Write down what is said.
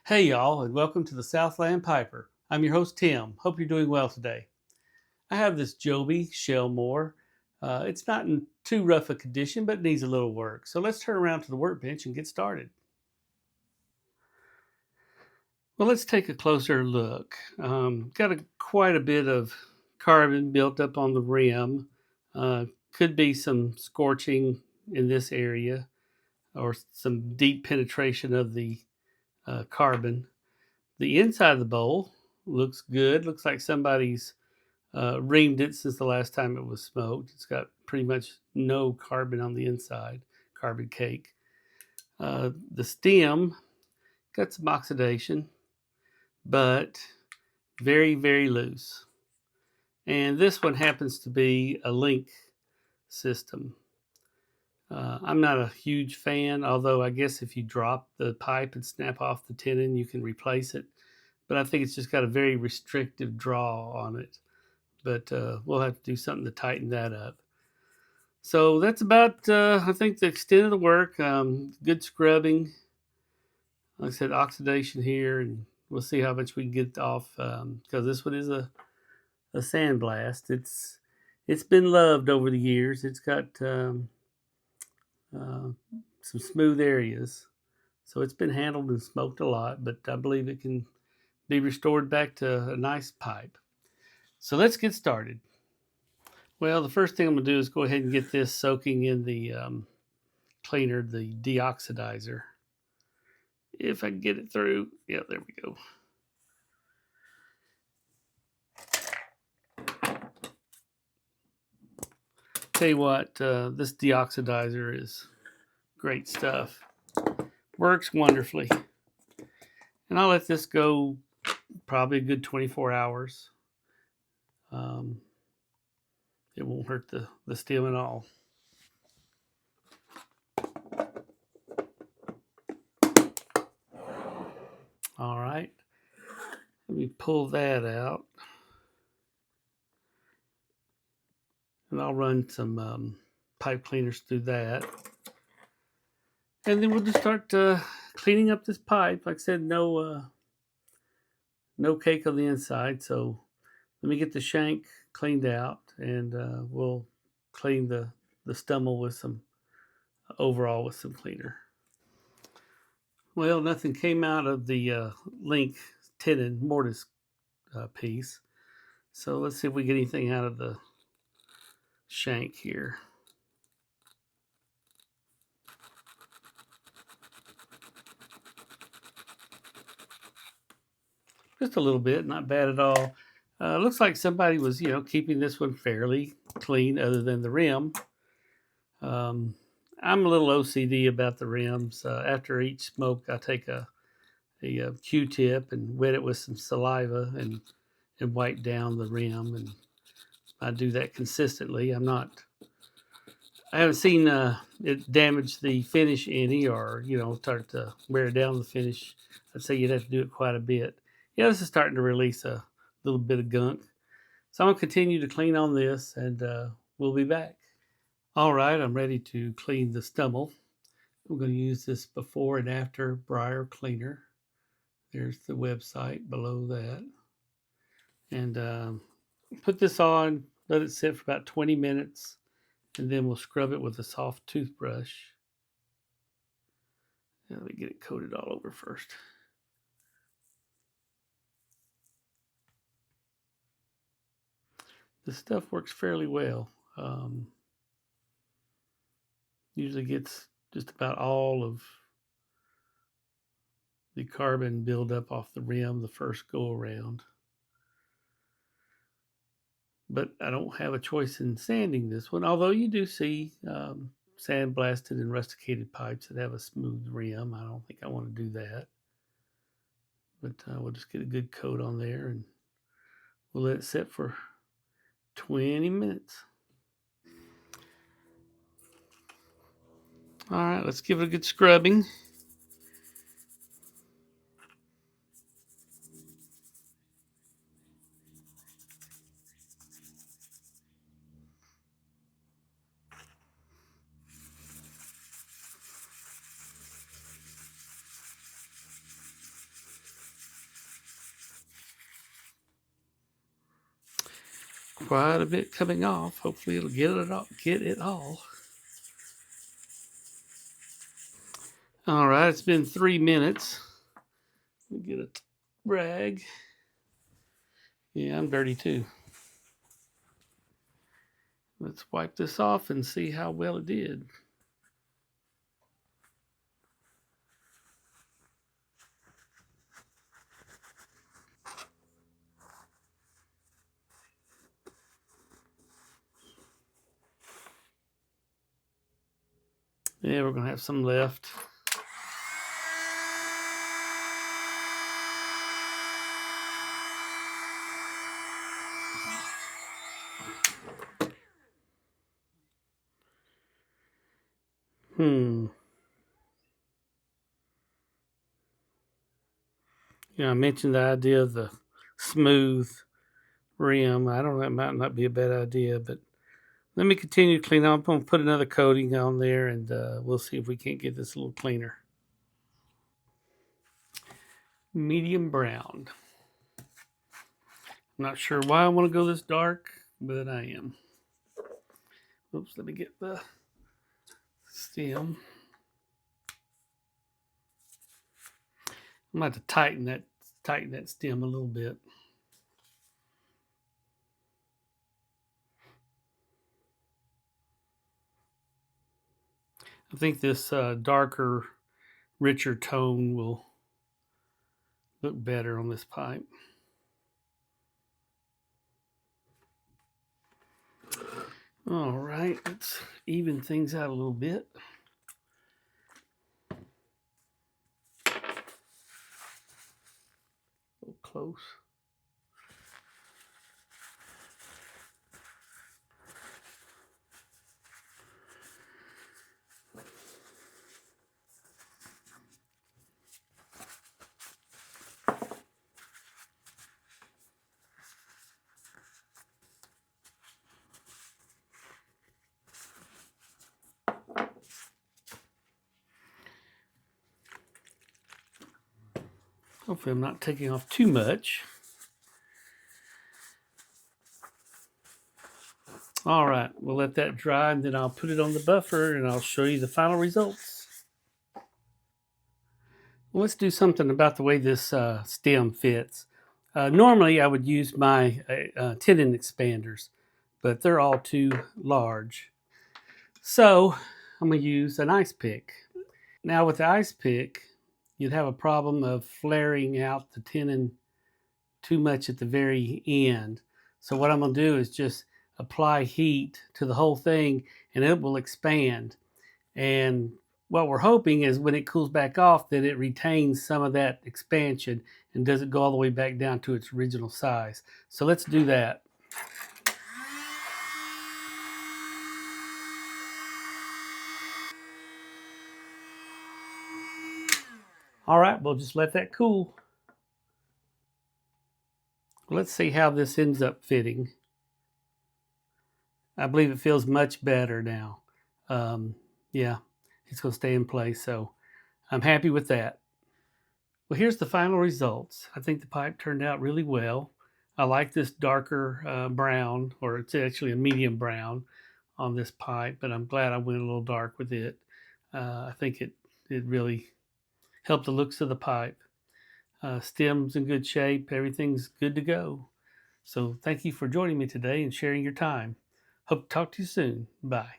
Hey, y'all, and welcome to the Southland Piper. I'm your host, Tim. Hope you're doing well today. I have this Jobey Shellmoor. It's not in too rough a condition, but it needs a little work. So let's turn around to the workbench and get started. Well, let's take a closer look. Got quite a bit of carbon built up on the rim. Could be some scorching in this area or some deep penetration of the carbon. The inside of the bowl looks good. Looks like somebody's reamed it since the last time it was smoked. It's got pretty much no carbon on the inside, carbon cake. The stem got some oxidation, but very, very loose. And this one happens to be a link system. I'm not a huge fan, although I guess if you drop the pipe and snap off the tenon, you can replace it. But I think it's just got a very restrictive draw on it. But we'll have to do something to tighten that up. So that's about, I think, the extent of the work. Good scrubbing. Like I said, oxidation here, and we'll see how much we can get off because this one is a sandblast. It's been loved over the years. It's got uh, some smooth areas, so it's been handled and smoked a lot. But I believe it can be restored back to a nice pipe. So let's get started. Well, the first thing I'm going to do is go ahead and get this soaking in the cleaner, the deoxidizer. If I can get it through. Yeah, there we go. Tell you what, this deoxidizer is great stuff. Works wonderfully. And I'll let this go probably a good 24 hours. Um, it won't hurt the stem at all. All right. Let me pull that out. And I'll run some pipe cleaners through that. And then we'll just start cleaning up this pipe. Like I said, no cake on the inside. So let me get the shank cleaned out, and we'll clean the stumble with some overall with some cleaner. Well, nothing came out of the link tenon mortise piece. So let's see if we get anything out of the shank here. Just a little bit, not bad at all. Looks like somebody was, keeping this one fairly clean, other than the rim. Um, I'm a little OCD about the rims. After each smoke, I take a Q-tip and wet it with some saliva and wipe down the rim, and I do that consistently. I haven't seen it damage the finish any, or start to wear down the finish. I'd say you'd have to do it quite a bit. Yeah, this is starting to release a little bit of gunk. So I'm gonna continue to clean on this, and we'll be back. All right, I'm ready to clean the stumble. I'm going to use this before and after Briar cleaner. There's the website below that. And put this on, let it sit for about 20 minutes, and then we'll scrub it with a soft toothbrush. Let me get it coated all over first. This stuff works fairly well. Usually gets just about all of the carbon buildup off the rim the first go around. But I don't have a choice in sanding this one, although you do see sandblasted and rusticated pipes that have a smooth rim. I don't think I want to do that. But we'll just get a good coat on there, and we'll let it sit for 20 minutes. All right, let's give it a good scrubbing. Quite a bit coming off. Hopefully it'll get it all. Get it all. All right, it's been 3 minutes. Let me get a rag. Yeah, I'm dirty too. Let's wipe this off and see how well it did. Yeah, we're gonna have some left. Hmm. Yeah, I mentioned the idea of the smooth rim. I don't know, it might not be a bad idea, but let me continue to clean up. I'm going to put another coating on there and we'll see if we can't get this a little cleaner. Medium brown. I'm not sure why I want to go this dark, but I am. Oops, let me get the stem. I'm going to have to tighten that stem a little bit. I think this darker, richer tone will look better on this pipe. All right, let's even things out a little bit. A little close. Hopefully I'm not taking off too much. All right, we'll let that dry and then I'll put it on the buffer and I'll show you the final results. Well, let's do something about the way this stem fits. Normally I would use my tenon expanders, but they're all too large. So I'm going to use an ice pick. Now with the ice pick, you'd have a problem of flaring out the tenon too much at the very end. So what I'm going to do is just apply heat to the whole thing and it will expand. And what we're hoping is when it cools back off that it retains some of that expansion and doesn't go all the way back down to its original size. So let's do that. All right, we'll just let that cool. Let's see how this ends up fitting. I believe it feels much better now. Yeah, it's going to stay in place. So I'm happy with that. Well, here's the final results. I think the pipe turned out really well. I like this darker brown, or it's actually a medium brown on this pipe, but I'm glad I went a little dark with it. I think it really helped the looks of the pipe. Stem's in good shape. Everything's good to go. So thank you for joining me today and sharing your time. Hope to talk to you soon. Bye.